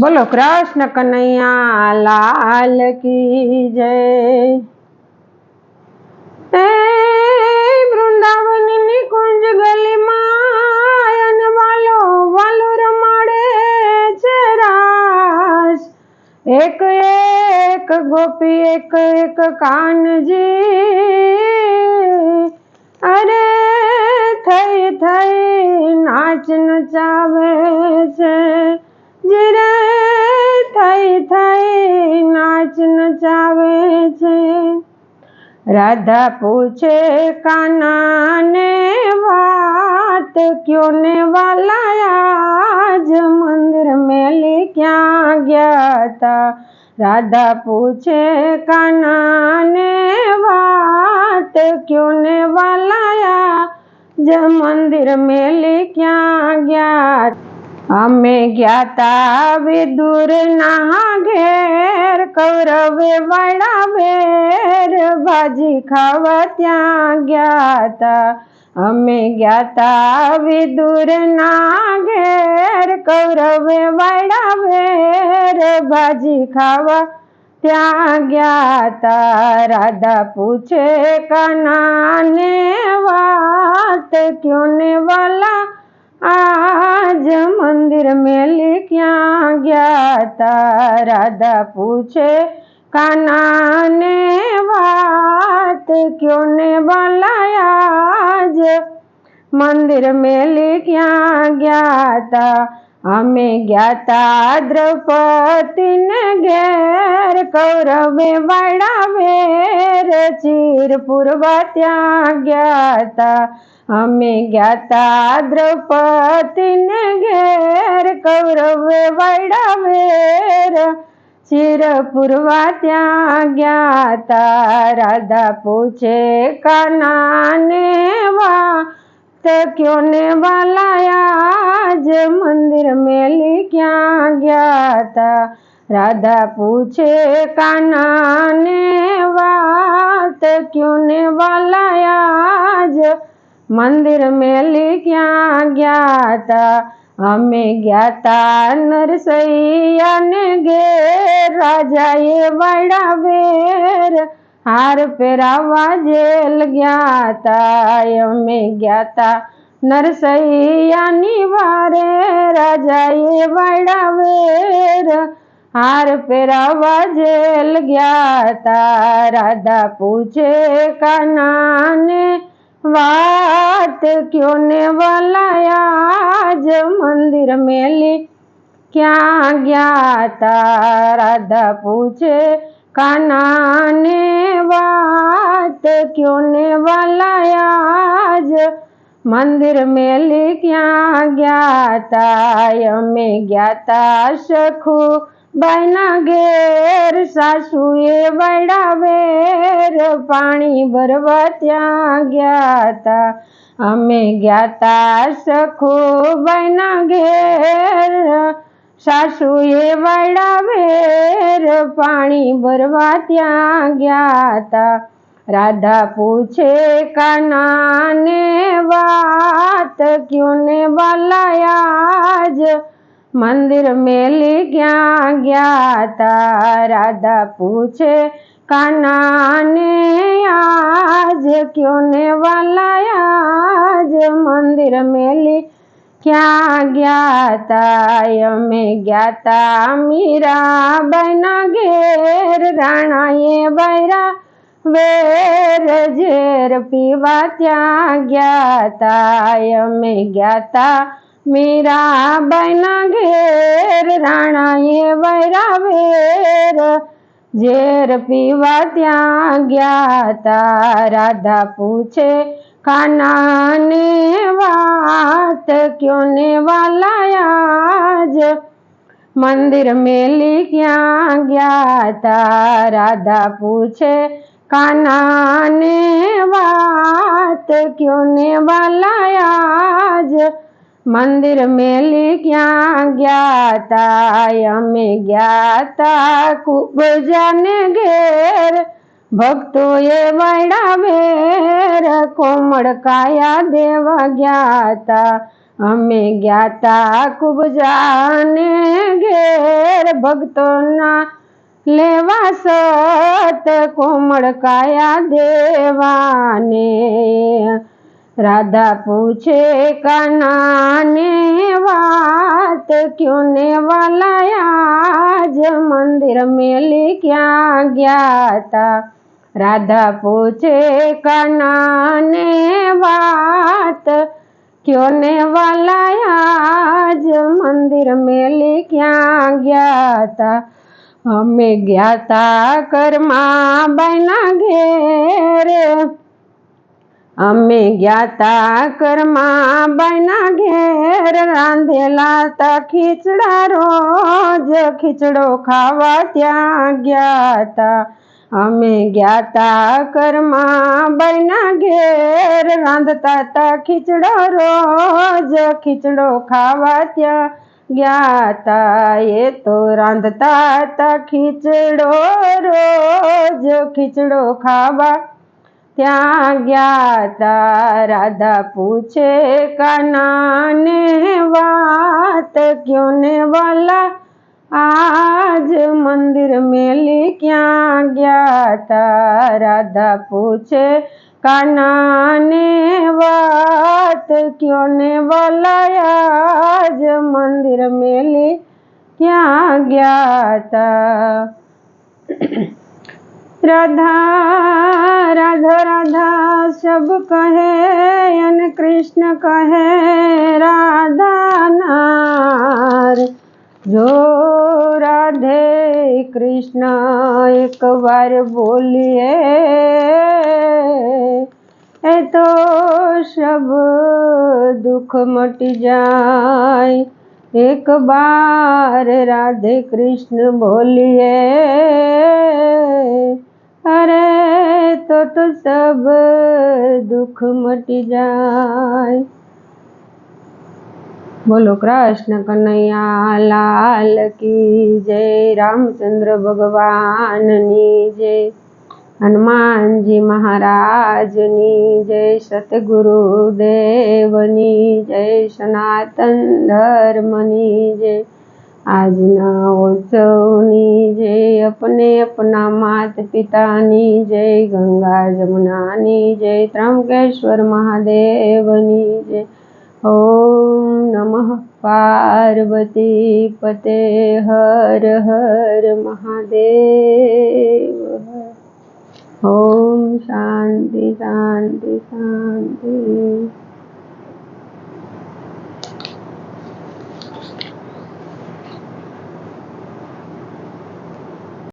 बोलो कृष्ण कन्हैया लाल की जय। वृंदावन निकुंज गली मायन वालो वालो रमाड़े छे रास। एक एक गोपी एक एक कान जी अरे थई थई नाच नचावे छे जीरे थई थई नाच नचावे छे। राधा पूछे काना ने बात क्यों ने वाला आज मंदिर में ले क्या गया था। राधा पूछे काना ने बात क्यों ने वाला आज मंदिर में ले क्या गया। हमें गया था विदुर नहा घेर कौरवे वाला बेर भाजी खावा त्या गया था। हमें गया था विदुर नहा घेर कौरवे वाला बेर भाजी खावा त्या गया था। राधा पूछे काना ने बात क्यों ने वाला आज मंदिर में ले क्या गया था। राधा पूछे काना ने बात क्यों ने वाला आज मंदिर में ले क्या गया था। हमें गया था द्रौपदी ने घेर कौरवे वाला बेर चीर पूर्वा त्या गया था। हमें गया था द्रौपदी ने घेर कौरवे वाला बेर चिर पूर्वा त्या गया था। राधा पूछे काना ने बात क्यों ने वाला आज मंदिर में ले क्या गया था। राधा पूछे काना ने बात क्यों ने वाला आज मंदिर में ले क्या गया था। हमें गया था नरसैया ने घेर राजा ये बड़ा बेर हार पेरावा जेल गया था। हमें गया था नरसैया निवारे राजा ये बड़ा बेर हार पेरावा जेल गया था। राधा पूछे काना ने बात क्यों ने वाला आज मंदिर में ले क्या गया था। राधा पूछे काना ने बात क्यों ने वाला आज मंदिर में ले क्या गया था। हमें गया था सखू बहना घेर सासुए बड़ा बेर पानी भरवा त्या गया था। हमें गया था सखू बहना घेर सासुए बड़ा बेर पानी भरवा त्या गया था। राधा पूछे काना ने बात क्यों ने वाला आज मंदिर में ले क्या गया था। राधा पूछे काना ने आज क्यों ने वाला आज मंदिर में ले क्या गया था। हमें गया था मीरा बहना घेर राणा ये बैरा वेर झेर पीवा त्या गया था। हमें गया था मीरा बहना घेर राणा ये बैरा वेर झेर पीवा त्या गया था। राधा पूछे काना ने बात क्यों ने वाला आज मंदिर में ले क्या गया था। राधा पूछे काना ने बात क्यों ने वाला आज मंदिर में ले क्या गया था। हमें गया था खूब जाने घेर भक्तों ये बड़ा बेर कोमड़ काया देव गया था। हमें गया था खूब जाने घेर ભક્તોના લેવા સત કોમળ કાયા દેવાને રાધા પૂછે કાનાને વાત ક્यों ने वाला आज मंदिर मेली क्या गया था राधा पूछे कानाने बात क्यों ने वाला आज मंदिर मेली क्या गया था અમે ગયા તા કર્મા બાઈના ઘેર અમે ગયા તા કર્મા બાઈના ઘેર રાંધેલા તા ખીચડા રોજ ખીચડો ખાવા ત્યાં ગયા તા અમે ગયા તા કર્મા બાઈના ઘેર રાંધતા તા ખીચડો રોજ ખીચડો ખાવા ત્યાં ગયા તા એ તો રાંધતા તા ખીચડો રોજ ખીચડો ખાવા ત્યાં ગયા તા રાધા પૂછે કાનાને વાત ક્यों ने वाला आज मंदिर मेली क्या गया था राधा पूछे कानाने बात क्यों ने वाला आज मंदिर मेली क्या गया था राधा राधा राधा सब कहे अन कृष्ण कहे राधा नार जो राधे कृष्ण एक बार बोलिए ए तो सब दुख मट जाए एक बार राधे कृष्ण बोलिए अरे तो सब दुख मट जाए। बोलो कृष्ण कन्हैया लाल की जय रामचंद्र भगवान नी जय हनुमान जी महाराज नी जय सतगुरुदेवनी जय सनातन धर्मनी जय આજના ઉત્સવની જય अपने अपना मात पिताની જય ગંગા જમુનાની જય ત્રંબકેશ્વર મહાદેવની જય ઓમ નમઃ પાર્વતી પતે હર હર મહાદેવ ઓમ શાંતિ શાંતિ શાંતિ।